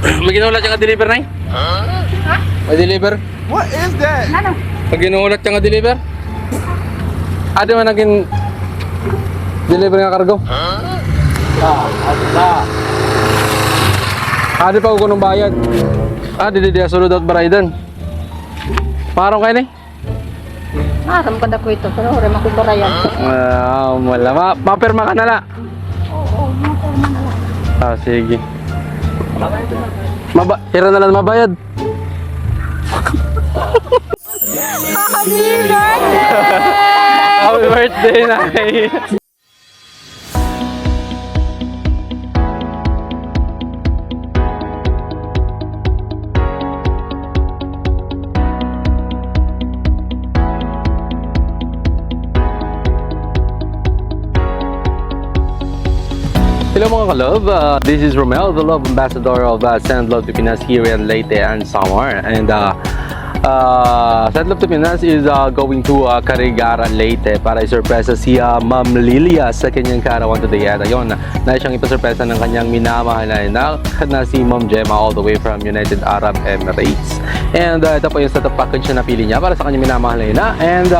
May ginulat yung deliver na eh? Ha? May deliver? What is that? Ano? Pag ginulat yung deliver? Adi man naging deliver nga kargo? Adi pa ko nung bayad. Di sulod out baraydan. Parang kayo na eh? Aram ka na ko ito, pero rin makubarayan. Wala. Mapirma ka na la. Oo, maporma na lang. Sige. Hira na lang mabayad. Happy birthday! Happy birthday, Nay! Hello mga ka-love, this is Romel, the love ambassador of Send Love to Pinas here in Leyte and Samar. And Send Love to Pinas is going to Carigara, Leyte para isurpresa si Ma'am Lilia sa kanyang kaarawan today. At ayun, na siyang ipasurpresa ng kanyang minamahal na si Ma'am Gemma all the way from United Arab Emirates. And ito po yung setup package na napili niya para sa kanyang minamahal na. And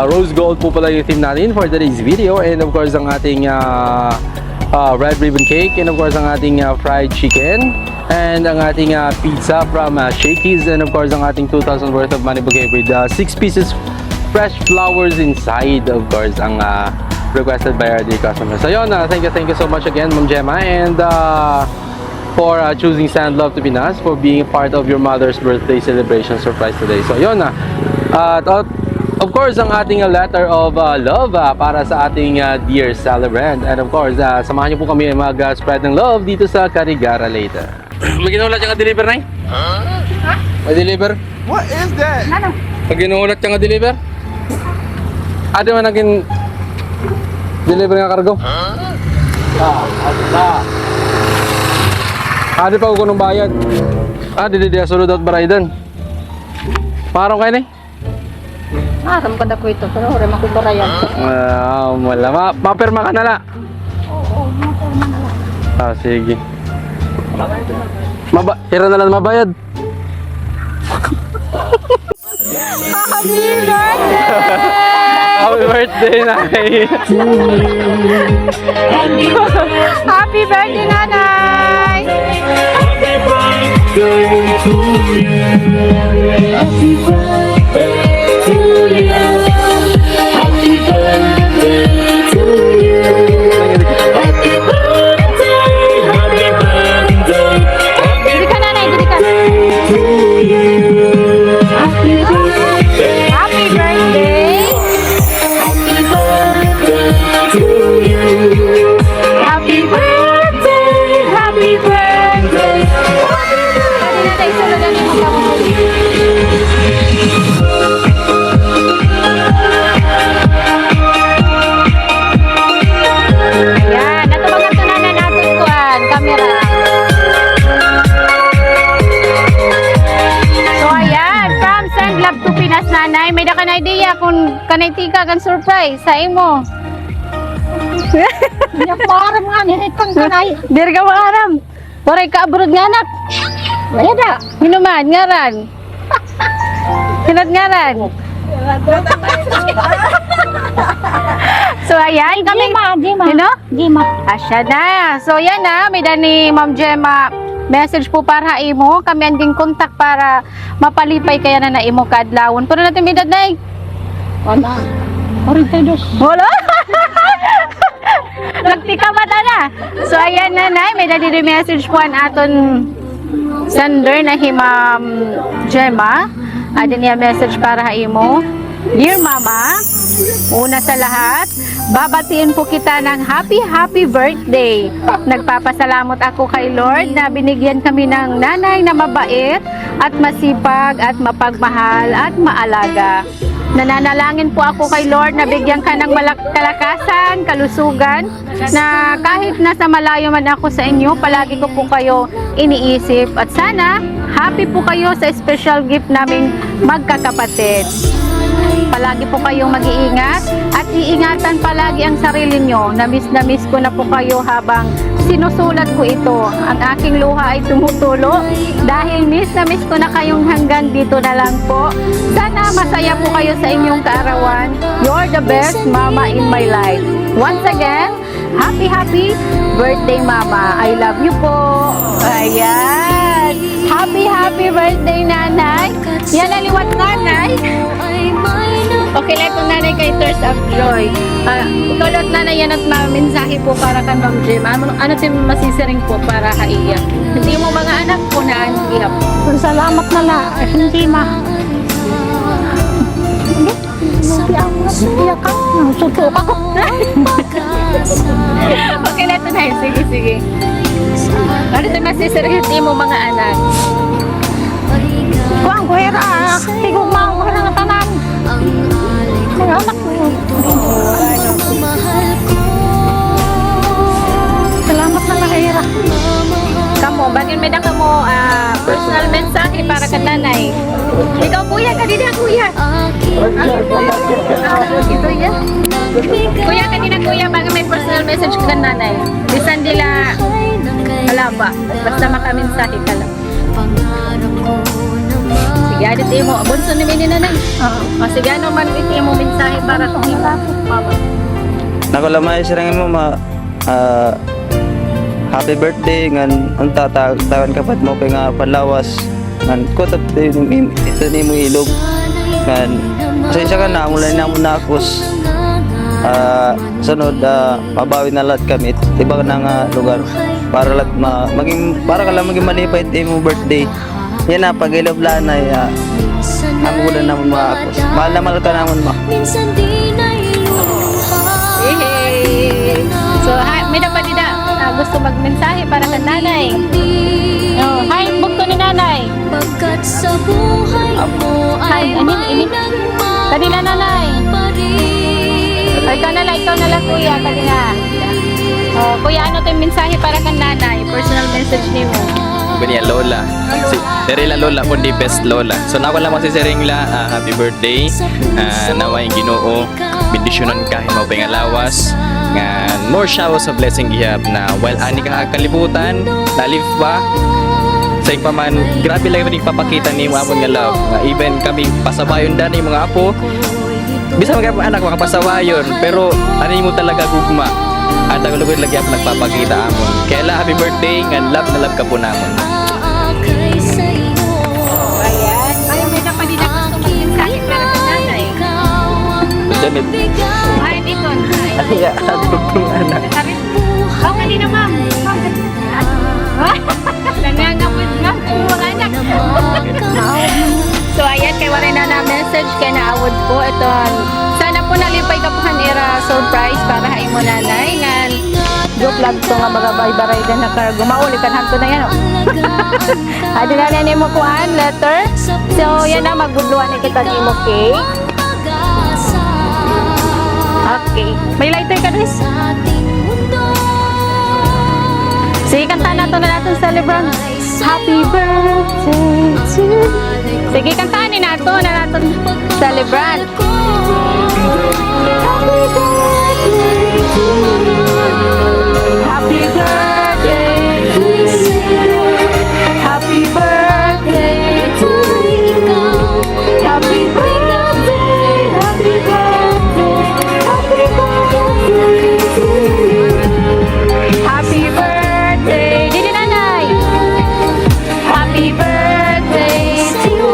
rose gold po pala yung theme natin for today's video, and of course ang ating red ribbon cake, and of course ang ating fried chicken, and ang ating pizza from Shakey's, and of course ang ating 2,000 worth of money bouquet with 6 pieces fresh flowers inside, of course ang requested by our dear customers. So yun, thank you so much again Ma'am Gemma, and for choosing Send Love to Pinas, for being part of your mother's birthday celebration surprise today. So yun, of course, ang ating letter of love para sa ating dear celebrant. And of course, samahan niyo po kami mag-spread ng love dito sa Carigara, Leyte. May ginulat yung deliver na eh? Ha? May deliver? What is that? Ano? Pag ginulat yung deliver? Adi man naging deliver nga kargo? Adi pa ko nung bayad. Di sulod out baraydan. Parang kayo na eh? Aram ka na ko ito, pero rin makubarayan. Wala. Mapirma ka na la. Oo, maporma na lang. Sige. Hira na lang mabayad. Happy birthday! Happy birthday, Nay! Happy birthday, Nanay! Happy birthday to you. Happy birthday to you. Happy birthday to you. Happy birthday, happy birthday, Dili ka, Nanay, dili ka. to you. Happy birthday, Happy birthday! happy birthday to you. Happy birthday! Happy birthday! Adi na tayo, sulod ang iyong kamay. Yan, natumangan to na natin kuan, camera. So ayan, from Send Love to Pinas, Nanay, may da ka na idea kung kanaytika kang surprise sa imo. Hindi ako makaram nga, nilitang kanay. Diri ka makaram. Waray ka abroad nga anak. Wala da. Hinuman, ngaran. Sinat ngaran. So ayan, kami. Gima. Sino? Gima. Asya na. So yan na, may dani Ma'am Gemma message po para imo. Kami anding kontak para mapalipay kaya na imo kadlawon. Pero natin may daday. Wala. 42. Wala. Nagtika mata na. So ayan nanay, may dali message po ang aton sender na hi Ma'am Gemma. Ada niya message para imo. Dear Mama, una sa lahat, babatiin po kita ng happy birthday. Nagpapasalamat ako kay Lord na binigyan kami ng nanay na mabait at masipag at mapagmahal at maalaga. Nananalangin po ako kay Lord na bigyan ka ng kalakasan, kalusugan, na kahit nasa malayo man ako sa inyo, palagi ko po kayo iniisip. At sana, happy po kayo sa special gift naming magkakapatid. palagi po kayong mag-iingat at iingatan palagi ang sarili nyo. Na miss ko na po kayo habang sinusulat ko ito. Ang aking luha ay tumutulo dahil miss ko na kayong hanggang dito na lang po. Sana masaya po kayo sa inyong kaarawan. You're the best mama in my life. Once again, happy birthday mama. I love you po. Ayan. Happy birthday nanay. Yan ang liwat nanay. Okay lang itong nanay kay Tears of Joy. Tulot nanay yan at mensahe po para kan Ma'am Jem. Ano tim masisiring po para kaiyak? Hindi mo mga anak po na iyak. Salamat na la. Hindi ma. Hindi ako nasiyak ako. Sutok ako. Okay lang ito na. Sige. Ano tim masisiring hindi mo mga anak? Kuang kuhera. Tigong mau ka ng tanan. Mga anak ko. Salamat na lahira. Kamu, bakit may ka mo personal mensahe para ka nanay? Ikaw kuya, kanina kuya. Ito yan. Kuya, kanina kuya, bakit may personal message ka nanay? Bisan nila, wala ba? Basta makamensahe ka lang. Sige, adit mo. Bunso ni Mini nanay. Sige, ano man iti mo mensahe para kung iba? Mama. Nakulamay sirangin mo happy birthday ngan ang tatawan kapat mo kay nga panlawas ngan kutap ito ni mo ilog ngan pasensya ka na mulay na mo na akos sunod mabawi na lahat kami ibang na nga lugar para lahat para ka lang maging malipay ito mo birthday yan na pag iloblaan ay ang ulan naman mga akos mahal na mahal ka naman ma. Yay! So, may dapat din gusto magmensahe para sa nanay. Oh, hi, bugto ni nanay. Pagkat sa buhay mo ay Ini. Kanina nanay. Ay, ikaw na lang kuya, kanina. Oh, kuya, ano tayong mensahe para kang nanay? Personal message ni mo. Ganyan, Lola. Si Terila Lola po di best Lola. So nawa lang masisiring la happy birthday. Nawa yung Ginoo bendisyonon ka himaw pangalawas. Nga more showers of blessing gihap na while ani ka kalibutan, nalive pa. Sa pa man, grabe lang yung papakita ni mga apon nga love. Even kami pasabayon dan yung mga apo. Bisa mga anak makapasabayon, pero ano mo talaga gugma. At ang lugod lagi ako nagpapakita amon. Kaya la, happy birthday, nga love na love ka po namon. Ayan. Ay, may dapat din ako gusto magmensahe para kang nanay. Janit. Ay, dito. Ay, anak. Oh, kanina ma'am. Nangangapit nga po mga anak. So ayan, kay wala na message kay naawod po. Ito, sana po nalipay ka po kanira surprise para hain mo nanay. Ngan, joke lang ito nga mga baray na kargo. Mauli kan hanto na yan. Adi na nani mo kuhan, letter. So yan na, magudluan na kita ni mo cake. Okay. May lighter ka, Luis? Sige, kanta na ito na natin celebrant. Happy birthday to you. Sige, kantanin na ito na natin celebrant. Happy birthday to you. Happy birthday to you. Happy birthday to you. Happy birthday, happy birthday, happy birthday to you. Happy birthday, dili nanay. Happy birthday to you.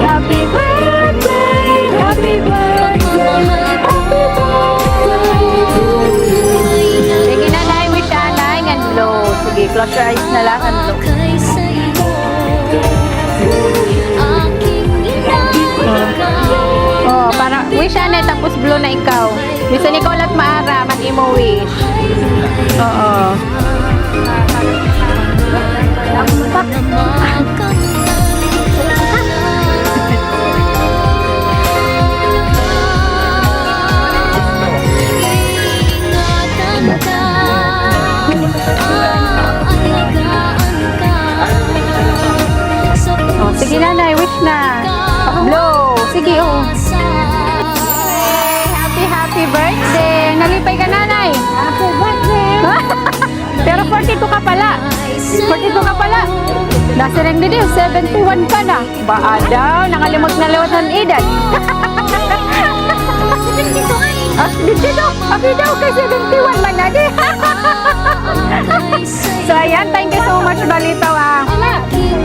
Happy birthday, happy birthday, happy birthday to you. Sige nanay, wish anay and blow. Sige, close your eyes na lang and blow. Oh, para wish anay tapos blow na ikaw. Bisan ikaw lang maara, mag-imo wish. Oo. Oh, sige nanay, wish na. Blow. Sige, oh. Pero 42 ka pala. 42 ka pala. Nasa rin din 71 ka na. Baa daw, nakalimot na lewat ng edad. Dito, abi daw kay 71 man na di. So ayan, thank you so much Balitaw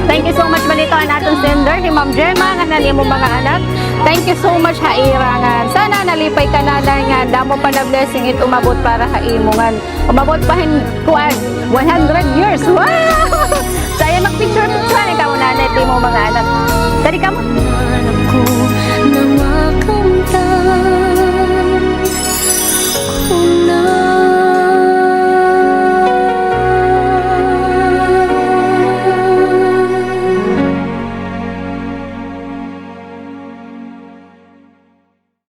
Thank you so much Balitaw ang atong sender ni Ma'am Gemma nga nani mo mga anak. Thank you so much Haira nga. Sana nalipay ka na nga damo pa na blessing it umabot para sa imongan. Umabot pa hin kuan 100 years. Wow! So ayan, mag-picture ni ka una mo mga anak. Dari ka mo.